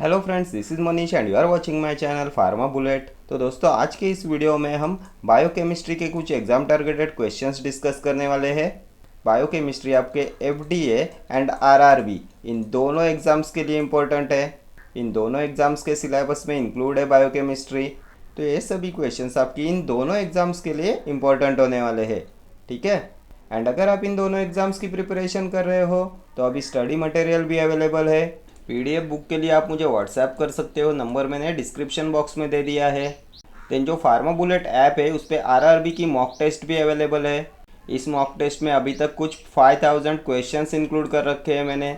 Hello friends, this is Manish and you are watching my channel pharma bullet. तो दोस्तों, आज के इस वीडियो में हम बायोकेमिस्ट्री के कुछ एग्जाम टारगेटेड क्वेश्चंस डिस्कस करने वाले हैं। बायोकेमिस्ट्री आपके एफडीए एंड आरआरबी इन दोनों एग्ज़ाम्स के लिए इम्पोर्टेंट है। इन दोनों एग्ज़ाम्स के सिलेबस में इंक्लूड है बायोकेमिस्ट्री। तो ये सभी क्वेश्चंस आपकी इन दोनों एग्ज़ाम्स के लिए इम्पोर्टेंट होने वाले हैं, ठीक है। एंड अगर आप इन दोनों एग्ज़ाम्स की प्रिपरेशन कर रहे हो तो अभी स्टडी मटेरियल भी अवेलेबल है। पीडीएफ बुक के लिए आप मुझे व्हाट्सएप कर सकते हो, नंबर मैंने डिस्क्रिप्शन बॉक्स में दे दिया है। देन जो फार्मा बुलेट ऐप है उस पर आरआरबी की मॉक टेस्ट भी अवेलेबल है। इस मॉक टेस्ट में अभी तक कुछ 5000 क्वेश्चंस इंक्लूड कर रखे हैं मैंने।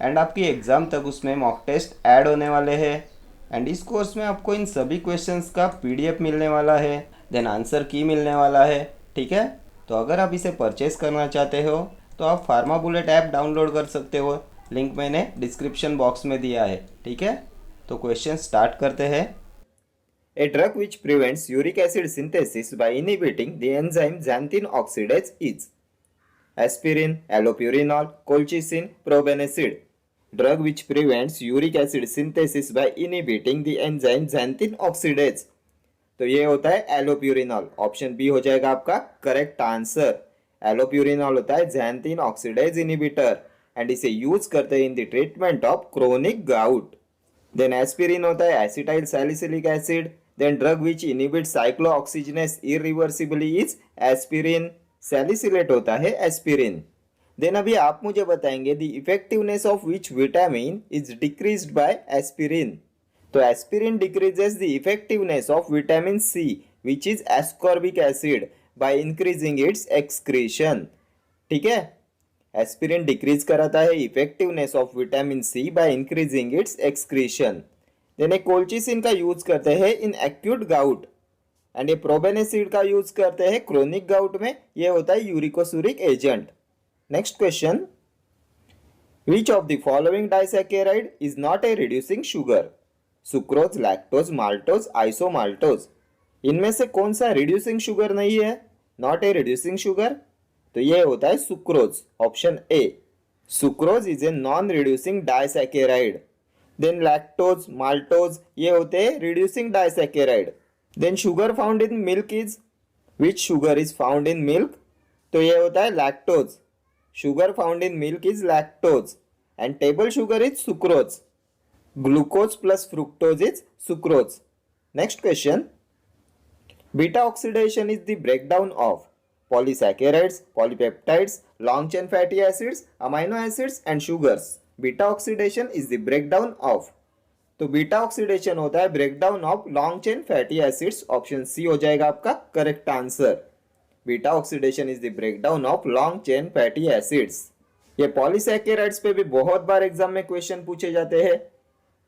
एंड आपकी एग्ज़ाम तक उसमें मॉक टेस्ट ऐड होने वाले हैं। एंड इस कोर्स में आपको इन सभी क्वेश्चंस का पीडीएफ मिलने वाला है, देन आंसर की मिलने वाला है, ठीक है। तो अगर आप इसे परचेस करना चाहते हो तो आप फार्मा बुलेट ऐप डाउनलोड कर सकते हो। लिंक मैंने डिस्क्रिप्शन बॉक्स में दिया है, ठीक है। तो क्वेश्चन स्टार्ट करते हैं। A drug which prevents uric acid synthesis by inhibiting the enzyme xanthine oxidase is aspirin, allopurinol, colchicine, probenecid. Drug which prevents uric acid synthesis by inhibiting the enzyme xanthine oxidase. तो ये होता है allopurinol. Option B हो जाएगा आपका correct answer. Allopurinol होता है xanthine oxidase inhibitor and इसे यूज करते हैं in the treatment of chronic gout. Then aspirin होता है acetyl salicylic acid. Then drug which inhibit cyclooxygenase irreversibly is aspirin. Salicylate होता है एस्पिरिन। देन अभी आप मुझे बताएंगे the effectiveness of which vitamin is decreased by aspirin. तो aspirin decreases the effectiveness of vitamin C which is ascorbic acid by increasing its excretion, ठीक है। Aspirin decrease कराता है effectiveness of vitamin C by increasing its excretion. Then colchicine का use करते हैं in acute gout and ये probenecid का use करते हैं क्रोनिक गाउट में। ये होता है uricosuric agent. Next question, which of the following disaccharide is not a reducing sugar? Sucrose, lactose, maltose, isomaltose. इनमें से कौन सा रिड्यूसिंग शुगर नहीं है, नॉट ए रिड्यूसिंग शुगर? तो ये होता है sucrose, option A. Sucrose is a non reducing disaccharide. Then lactose, maltose ये होते हैं reducing disaccharide. Then sugar found in milk is, which sugar is found in milk? तो ये होता है lactose. Sugar found in milk is lactose and table sugar is sucrose. Glucose plus fructose is sucrose. Next question, beta oxidation is the breakdown of polysaccharides, polypeptides, long chain fatty acids, amino acids and sugars. Beta oxidation is the breakdown of, तो beta oxidation होता है breakdown of long chain fatty acids. Option C हो जाएगा आपका correct answer. Beta oxidation is the breakdown of long chain fatty acids. ये polysaccharides पे भी बहुत बार एग्जाम में क्वेश्चन पूछे जाते हैं।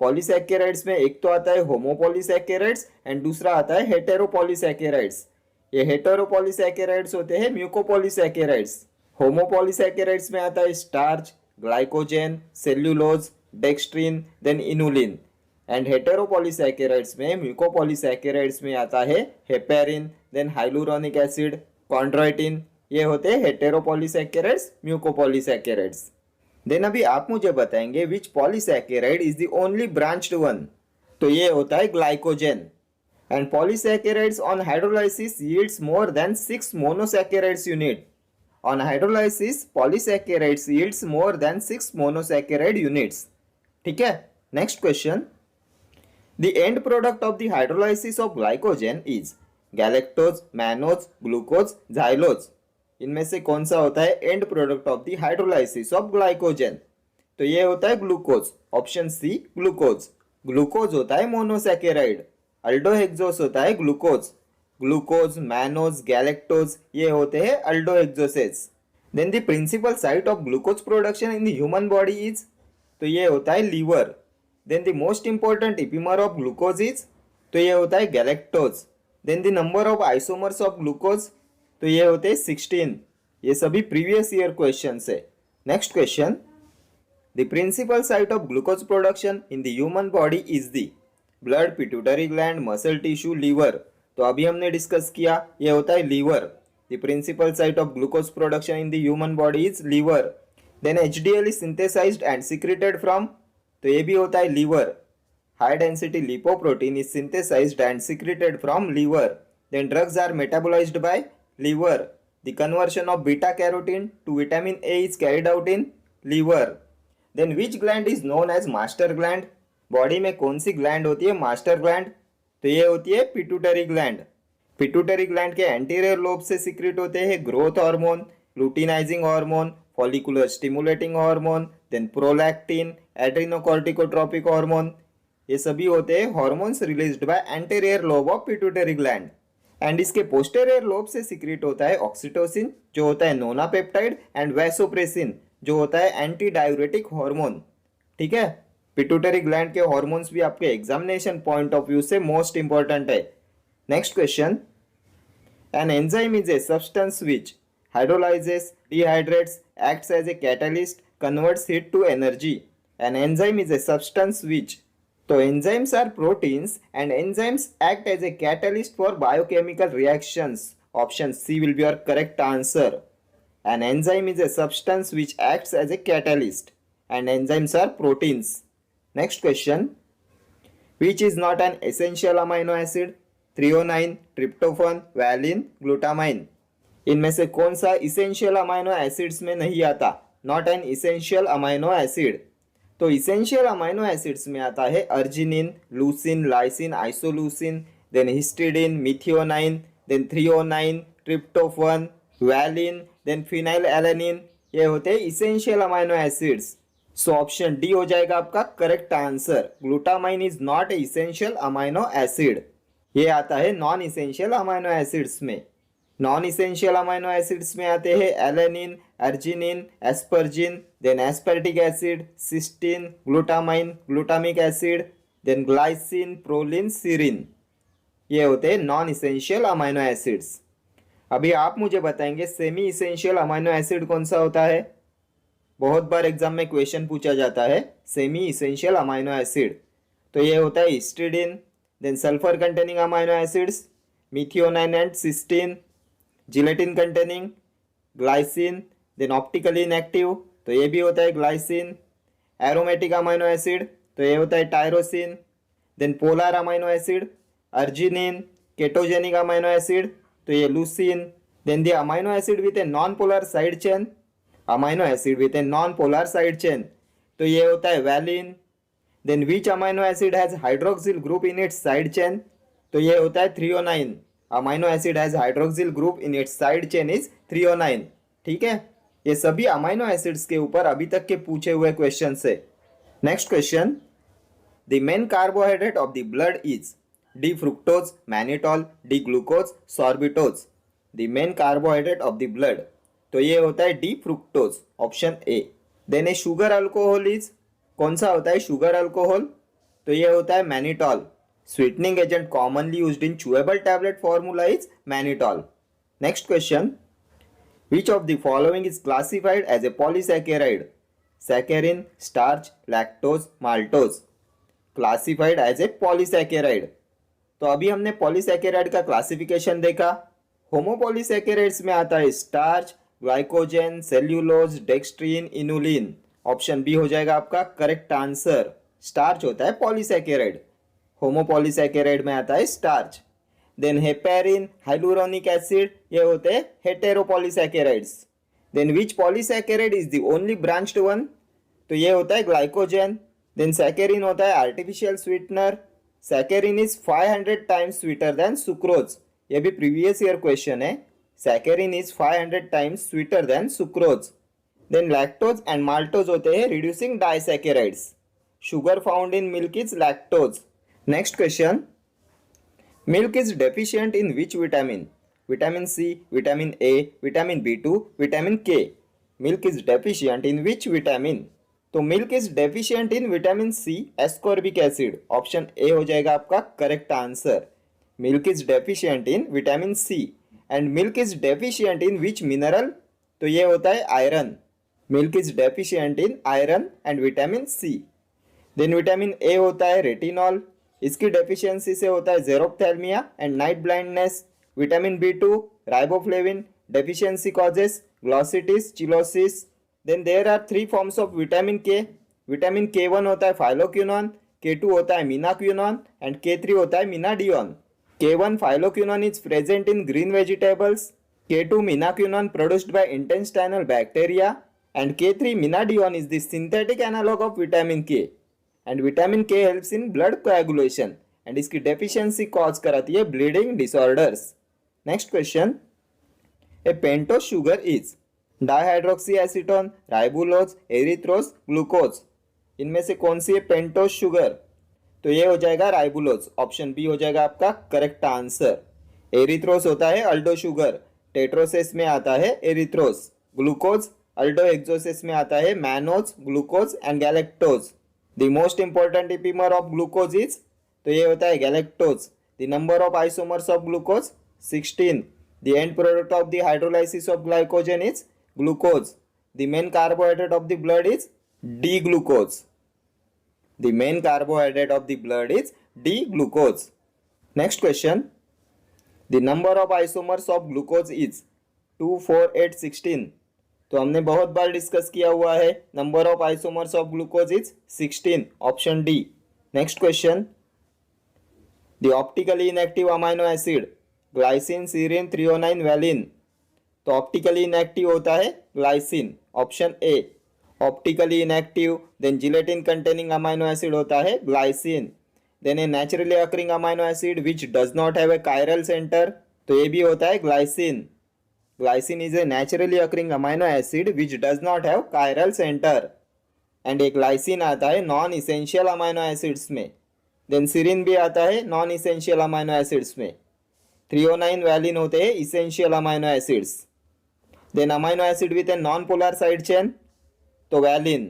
पॉलीसैकेराइड्स में एक तो आता है होमोपॉलीसैकेराइड्स एंड दूसरा आता है हेटेरोपॉलीसैकेराइड्स। ये हेटेरोपॉलीसैकेराइड्स होते हैं म्यूकोपॉलीसैकेराइड्स। होमोपॉलीसैकेराइड्स में आता है starch, glycogen, cellulose, dextrin, then inulin. And heteropolysaccharides में म्यूकोपॉलीसैकेराइड्स में आता है heparin, then hyaluronic acid, chondroitin. ये होते हैं हेटेरोपॉलीसैकेराइड्स, म्यूकोपॉलीसैकेराइड्स। देन अभी आप मुझे बताएंगे which polysaccharide is the only branched one? तो ये होता है glycogen. And polysaccharides on hydrolysis yields more than 6 monosaccharides unit. On hydrolysis, polysaccharides yields more than 6 monosaccharide units. ठीक है। Next question. The end product of the hydrolysis of glycogen is galactose, mannose, glucose, xylose. इनमें से कौन सा होता है end product of the hydrolysis of glycogen? तो ये होता है glucose, option C glucose. Glucose होता है मोनोसैकेराइड। अल्डोहेक्सोस होता है ग्लूकोज। ग्लूकोज, मैनोज, गैलेक्टोज ये होते हैं aldohexoses. Then the principal site of glucose production in the human body is, तो ये होता है liver. Then the most important epimer of glucose is, तो ये होता है galactose. Then the number of isomers of glucose, तो ये होते हैं 16। ये सभी प्रीवियस ईयर क्वेश्चन है। Next question, the principal site of glucose production in the human body is the blood, pituitary gland, muscle tissue, liver. तो अभी हमने डिस्कस किया, ये होता है liver. The principal site of glucose production in the human body is liver. Then HDL is synthesized and secreted from, तो ये भी होता है liver. high density lipoprotein is synthesized and secreted from liver. Then drugs are metabolized by liver. The conversion of beta carotene to vitamin A is carried out in liver. Then which gland is known as master gland? Body में कौन सी gland होती है master gland? तो ये होती है pituitary gland. Pituitary gland के anterior lobe से सीक्रेट होते हैं growth hormone, luteinising hormone, follicular stimulating hormone, then prolactin, adrenocorticotropic hormone. ये सभी होते हैं hormones released by anterior lobe of pituitary gland. And इसके पोस्टेरियर लोब से सीक्रेट होता है ऑक्सीटोसिन जो होता है नोना पेप्टाइड, एंड वैसोप्रेसिन जो होता है एंटी डायूरेटिक हार्मोन. ठीक है, पिट्यूटरी ग्लैंड के हार्मोन्स भी आपके एग्जामिनेशन पॉइंट ऑफ व्यू से मोस्ट इंपॉर्टेंट है. Next question, an enzyme is a substance which hydrolyses, dehydrates, acts as a catalyst, converts heat to energy. An enzyme is a substance which, तो enzymes are proteins and enzymes act as a catalyst for biochemical reactions. Option C will be your correct answer. An enzyme is a substance which acts as a catalyst and enzymes are proteins. Next question, which is not an essential amino acid? Threonine, tryptophan, valine, glutamine. इनमें से कौन सा essential amino acids में नहीं आता? Not an essential amino acid. तो essential amino acids में आता है arginine, leucine, lysine, isoleucine, then histidine, methionine, then threonine, tryptophan, valine, then phenyl alanine. ये होते हैं essential amino acids. So option D हो जाएगा आपका correct answer. Glutamine is not a essential amino acid. ये आता है नॉन इसेंशियल अमाइनो एसिड्स में. नॉन इसेंशियल अमाइनो एसिड्स में आते हैं alanine, arginine, asparagine, then एस्पर्टिक acid, cysteine, glutamine, glutamic acid, then glycine, proline, serine. ये होते हैं नॉन इसेंशियल अमाइनो एसिड्स. अभी आप मुझे बताएंगे सेमी इसेंशियल अमाइनो एसिड कौन सा होता है? बहुत बार एग्जाम में क्वेश्चन पूछा जाता है सेमी इसेंशियल अमाइनो एसिड. तो ये होता है histidine, then sulphur containing amino acids, methionine and cysteine, gelatin containing, glycine, then optically inactive तो ये भी होता है ग्लाइसिन. एरोमेटिक अमाइनो एसिड तो ये होता है tyrosine. Then polar amino acid arginine. Ketogenic amino acid तो ये leucine. Then the amino acid with a non polar side chain, amino acid with a non polar side chain तो ये होता है valine. Then which amino acid has hydroxyl group in its side chain तो ये होता है threonine. Amino acid has hydroxyl group in its side chain is threonine. ठीक है, ये सभी अमाइनो एसिड्स के ऊपर अभी तक के पूछे हुए क्वेश्चन से. Next question, the main carbohydrate of the blood is D fructose, mannitol, D glucose, sorbitose. The main carbohydrate of the blood तो ये होता है D fructose, option A. Then a sugar alcohol is, कौन सा होता है sugar alcohol? तो ये होता है mannitol. Sweetening agent commonly used in chewable tablet formula is mannitol. Next question, which of the following is classified as a polysaccharide? Saccharin, starch, lactose, maltose. Classified as a polysaccharide. तो अभी हमने polysaccharide का classification देखा. होमोपॉलीसैकेराइड्स में आता है starch, glycogen, cellulose, dextrin, inulin. Option B हो जाएगा आपका करेक्ट आंसर. स्टार्च होता है पॉलीसैकेराइड. होमोपॉलीसैकेराइड में आता है starch. Then heparin, hyaluronic acid ये होते हैं heteropolysaccharides. Then which polysaccharide is the only branched one? तो ये होता है ग्लाइकोजन. देन सैकेरिन होता है artificial sweetener. Saccharin is 500 times sweeter than sucrose. ये भी प्रीवियस ईयर क्वेश्चन है. Saccharin is 500 times sweeter than sucrose. Then lactose and maltose होते हैं reducing disaccharides. Sugar found in milk is lactose. Next question, milk is deficient in which vitamin? Vitamin C, vitamin A, vitamin B2, vitamin K. Milk is deficient in which vitamin? तो milk is deficient in vitamin C, ascorbic acid. Option A हो जाएगा आपका correct answer. Milk is deficient in vitamin C. And milk is deficient in which mineral? तो ये होता है iron. Milk is deficient in iron and vitamin C. Then vitamin A होता है retinol. इसकी डेफिशिएंसी से होता है xerophthalmia and night blindness. Vitamin B2 riboflavin deficiency causes glossitis, cheilosis. Then there are 3 forms of vitamin K. Vitamin K1 होता है phylloquinone, K2 होता है मीनाक्विनोन एंड K3 होता है मीनाडियोन. K1 phyloquinone is present in green vegetables. K2 minaquinone produced by intestinal bacteria and K3 minadione is the synthetic analog of vitamin K. And vitamin K helps in blood coagulation and इसकी deficiency cause कराती है bleeding disorders. Next question. A pentose sugar is dihydroxyacetone, ribulose, erythrose, glucose. इनमें से कौन सी है pentose sugar? तो ये हो जाएगा राइबुलोज. ऑप्शन बी हो जाएगा आपका करेक्ट आंसर. एरिथ्रोज होता है अल्डो शुगर. टेट्रोसेस में आता है एरिथ्रोज. ग्लूकोज अल्डो एक्सोसेस में आता है mannose, glucose and galactose. The most important इपीमर of glucose is, तो ये होता है galactose. The number of isomers of glucose 16. The end product of the hydrolysis of glycogen is glucose. The main carbohydrate of the blood is D-glucose. The main carbohydrate of the blood is D-glucose. Next question. The number of isomers of glucose is 2, 4, 8, 16. तो हमने बहुत बार discuss किया हुआ है. Number of isomers of glucose is 16. Option D. Next question. The optically inactive amino acid glycine, serine, threonine, valine. तो optically inactive होता है glycine. Option A. Optically inactive then gelatin containing amino acid होता है glycine. Then a naturally occurring amino acid which does not have a chiral centre, तो ये भी होता है glycine. Glycine is a naturally occurring amino acid which does not have chiral centre. And a glycine आता है non essential amino acids में. Then serine भी आता है नॉन इसेंशियल अमाइनो एसिड्स में. थ्रियोनाइन, वैलिन होते हैं essential amino acids. Then amino acid with a non polar side chain, तो वैलिन.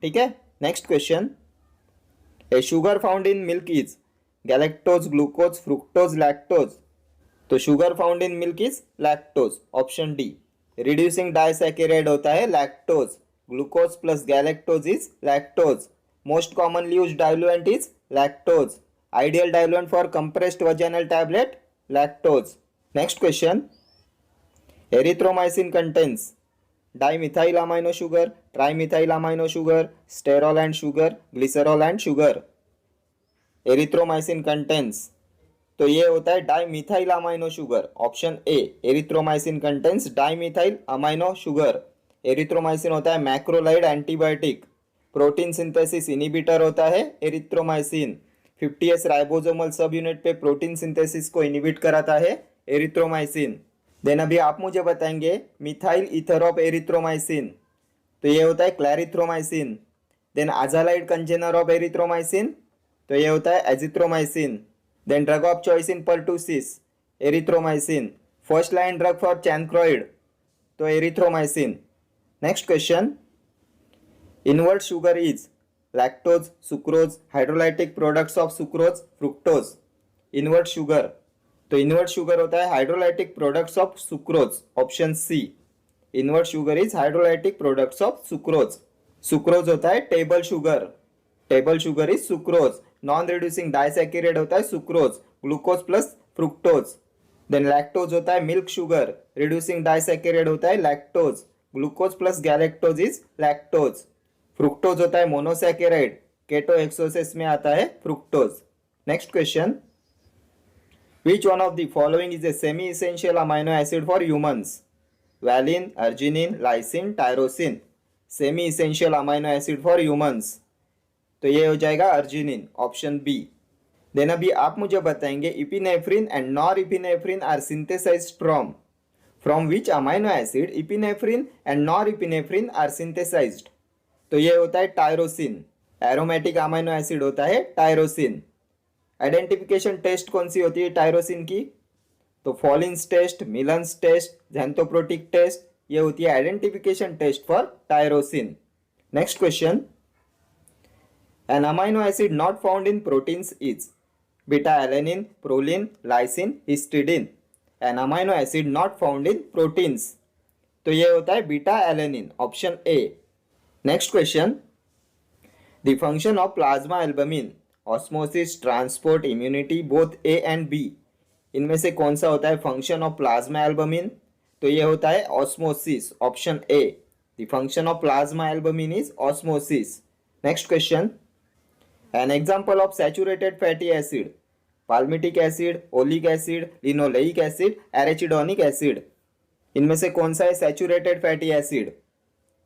ठीक है. Next question. A sugar found in milk is galactose, glucose, fructose, lactose. तो sugar found in milk is lactose. Option D. Reducing disaccharide होता है lactose. Glucose plus galactose is lactose. Most commonly used diluent is lactose. Ideal diluent for compressed vaginal tablet lactose. Next question. Erythromycin contains dimethyl amino sugar, trimethyl amino sugar, sterol and sugar, glycerol and sugar. Erythromycin contains, तो ये होता है dimethyl amino sugar. Option A. Erythromycin contains dimethyl amino sugar. Erythromycin होता है macrolide antibiotic. Protein synthesis inhibitor होता है erythromycin. 50S ribosomal सब unit पे प्रोटीन सिंथेसिस को इनिबिट कराता है एरिथ्रोमाइसिन. देन अभी आप मुझे बताएंगे मिथाइल ईथर ऑफ एरिथ्रोमाइसिन, तो ये होता है clarithromycin. Then azalide container of erythromycin, तो ये होता है azithromycin. Then drug of choice in pertussis erythromycin. First line drug for chancroid, तो erythromycin. Next question. Invert sugar is lactose, sucrose, hydrolytic products of sucrose, fructose. Invert sugar, तो invert sugar होता है hydrolytic products of sucrose. Option C. Invert sugar is hydrolytic products of sucrose. Sucrose होता है table sugar. Table sugar is sucrose. Non reducing disaccharide होता है sucrose. Glucose plus fructose. Then lactose होता है milk sugar. Reducing disaccharide होता है lactose. Glucose plus galactose is lactose. Fructose होता है मोनोसैकेराइड. केटो एक्सोसेस में आता है fructose. Next question. Which one of the following is a semi-essential amino acid for humans? Valine, arginine, lysine, tyrosine. Semi-essential amino acid for humans. तो ये हो जाएगा arginine. Option B. Then अभी आप मुझे बताएंगे epinephrine and norepinephrine are synthesised from which amino acid epinephrine and norepinephrine are synthesised. तो ये होता है टायरोसिन. एरोमेटिक अमाइनो एसिड होता है टायरोसिन. आइडेंटिफिकेशन टेस्ट कौन सी होती है टायरोसिन की? तो Folin's test, Millon's test, xanthoproteic test, ये होती है identification test for tyrosine. Next question. An amino acid not found in proteins is beta alanine, proline, lysine, histidine. An amino acid not found in proteins, तो ये होता है beta alanine. Option A. Next question. The function of plasma albumin osmosis, transport, immunity, both A and B. इनमें से कौन सा होता है फंक्शन ऑफ प्लाज्मा एल्बमिन? तो ये होता है osmosis. Option A. The function of plasma albumin is osmosis. Next question. An example of saturated fatty acid: palmitic acid, oleic acid, linoleic acid, arachidonic acid. इनमें से कौन सा है सैचुरेटेड फैटी एसिड?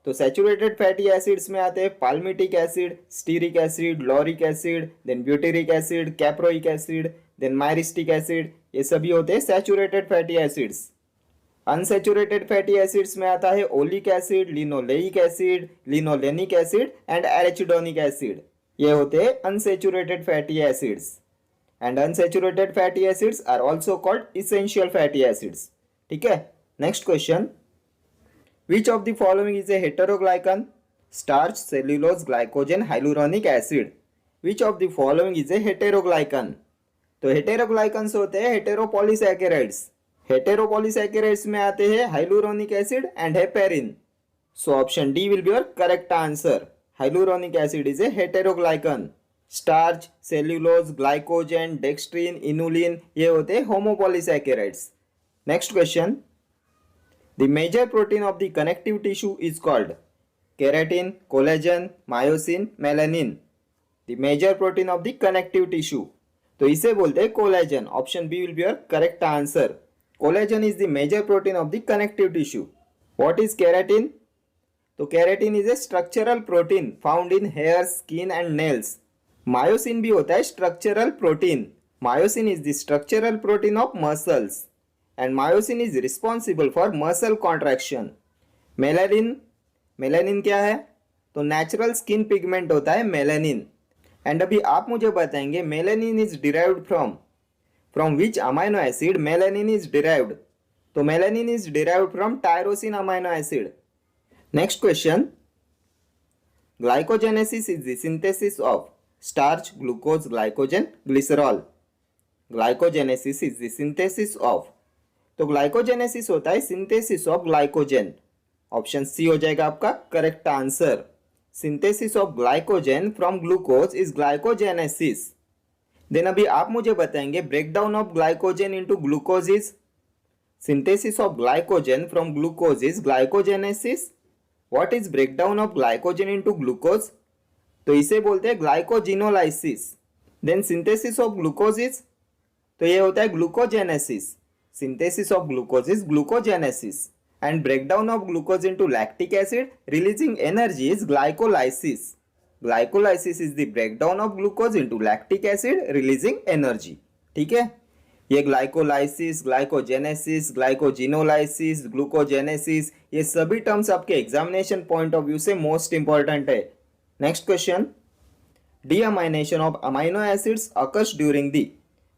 तो सैचुरेटेड फैटी एसिड्स में आते हैं palmitic acid, stearic acid, lauric acid, then butyric acid, caproic acid, then myristic acid. ये सभी होते हैं saturated fatty acids. Unsaturated fatty acids में आता है oleic acid, linoleic acid, linolenic acid and arachidonic acid. ये होते हैं unsaturated fatty acids. And unsaturated fatty acids are also called essential fatty acids. ठीक है, next question. Which of the following is a heteroglycan? Starch, cellulose, glycogen, hyaluronic acid. Which of the following is a heteroglycan? तो heteroglycans होते हैं heteropolysaccharides. Heteropolysaccharides में आते हैं hyaluronic acid and heparin. So option D will be your correct answer. Hyaluronic acid is a heteroglycan. Starch, cellulose, glycogen, dextrin, inulin ये होते हैं homopolysaccharides. Next question. The major protein of the connective tissue is called keratin, collagen, myosin, melanin. The major protein of the connective tissue, तो इसे बोलते हैं collagen. Option B will be your correct answer. Collagen is the major protein of the connective tissue. What is keratin? तो keratin is a structural protein found in hair, skin and nails. Myosin भी होता है structural protein. Myosin is the structural protein of muscles and myosin is responsible for muscle contraction. Melanin, melanin क्या है? तो natural skin pigment होता है melanin. And अभी आप मुझे बताएंगे melanin is derived from which amino acid melanin is derived? तो melanin is derived from tyrosine amino acid. Next question. Glycogenesis is the synthesis of starch, glucose, glycogen, glycerol. Glycogenesis is the synthesis of, तो glycogenesis होता है synthesis of glycogen. Option C हो जाएगा आपका correct answer. synthesis of glycogen from glucose is glycogenesis. Then अभी आप मुझे बताएंगे breakdown of glycogen into glucose is, synthesis of glycogen from glucose is glycogenesis. What is breakdown of glycogen into glucose? तो इसे बोलते हैं glycogenolysis. Then synthesis of glucose is, तो ये होता है glucogenesis. Synthesis of glucose is glucogenesis and breakdown of glucose into lactic acid releasing energy is glycolysis. Glycolysis is the breakdown of glucose into lactic acid releasing energy. ठीक है, ये glycolysis, glycogenesis, glycogenolysis, glucogenesis ये सभी terms आपके examination point of view से most important है। Next question. Deamination of amino acids occurs during the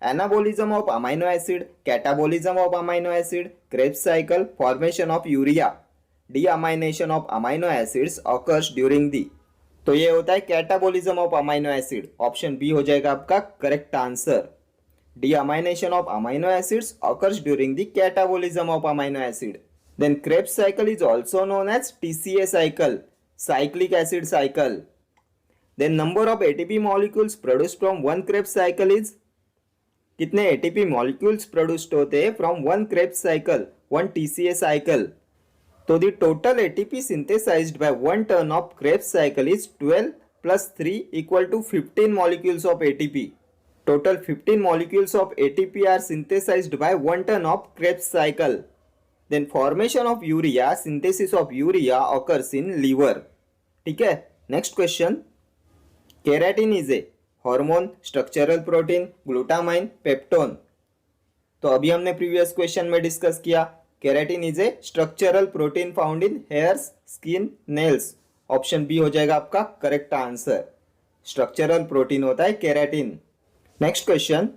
anabolism of amino acid, catabolism of amino acid, Krebs cycle, formation of urea. Deamination of amino acids occurs during the, तो ये होता है catabolism of amino acid. Option B हो जाएगा आपका correct answer. Deamination of amino acids occurs during the catabolism of amino acid. Then Krebs cycle is also known as TCA cycle, cyclic acid cycle. Then number of ATP molecules produced from one Krebs cycle is, कितने ATP molecules produced होते हैं from one Krebs cycle, one TCA cycle? तो the total ATP synthesized by one turn of Krebs cycle is 12 plus 3 equal to 15 molecules of ATP. Total 15 molecules of ATP are synthesized by one turn of Krebs cycle. Then formation of urea, synthesis of urea occurs in liver. ठीक है, next question. Keratin is a hormone, structural protein, glutamine, peptone. तो अभी हमने previous question में discuss किया keratin is a structural protein found in hairs, skin, nails. Option B हो जाएगा आपका करेक्ट आंसर। स्ट्रक्चरल प्रोटीन होता है keratin. Next question.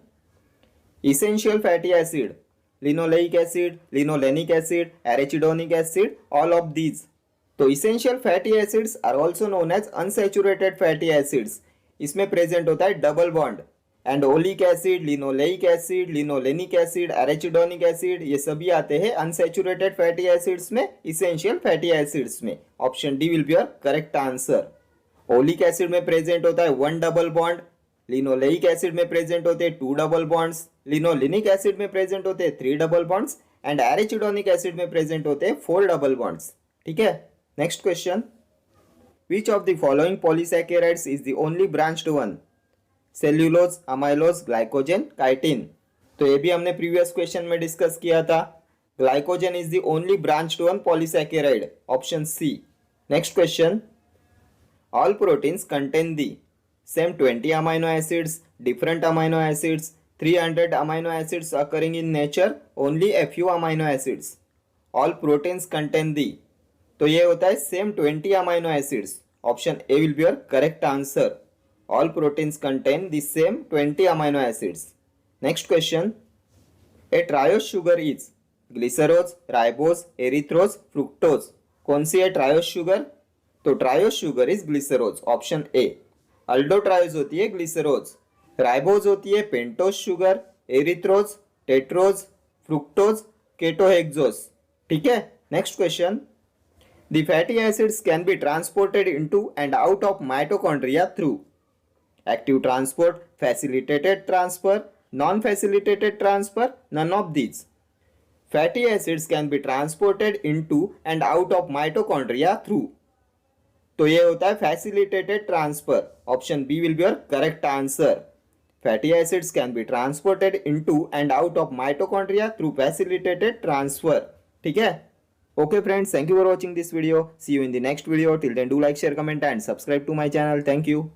Essential fatty acid, linoleic acid, linolenic acid, arachidonic acid, all of these. तो essential fatty acids are also known as unsaturated fatty acids. इसमें present होता है double bond and oleic acid, linoleic acid, linolenic acid, arachidonic acid ये सभी आते हैं unsaturated fatty acids में, essential fatty acids में। Option D will be your correct answer. Oleic acid में प्रेजेंट होता है one double bond, linoleic acid में प्रेजेंट होते हैं two double bonds, linolenic acid में प्रेजेंट होते हैं three double bonds and arachidonic acid में प्रेजेंट होते हैं फोर डबल बॉन्ड्स। ठीक है, next question. Which of the following polysaccharides is the only branched one? Cellulose, amylose, glycogen, chitin. तो ये भी हमने प्रीवियस क्वेश्चन में डिस्कस किया था। Glycogen is the only branched one polysaccharide, option C. Next question, all proteins contain the same 20 amino acids, different amino acids, 300 amino acids occurring in nature, only a few amino acids. All proteins contain the, तो ये होता है same 20 amino acids. Option A will be your correct answer. All proteins contain the same 20 amino acids. Next question, a triose sugar is glycerose, ribose, erythrose, fructose. कौन सी है triose sugar? तो triose sugar is glycerose, option A. Aldotriose होती है glycerose, ribose होती है pentose sugar, erythrose, tetrose, fructose, ketohexose. ठीक है। Next question, the fatty acids can be transported into and out of mitochondria through active transport, facilitated transfer, non facilitated transfer, none of these. Fatty acids can be transported into and out of mitochondria through, तो ये होता है facilitated transfer, option B will be your correct answer. Fatty acids can be transported into and out of mitochondria through facilitated transfer. ठीक है। Okay friends, thank you for watching this video. See you in the next video. Till then do like, share, comment and subscribe to my channel. Thank you.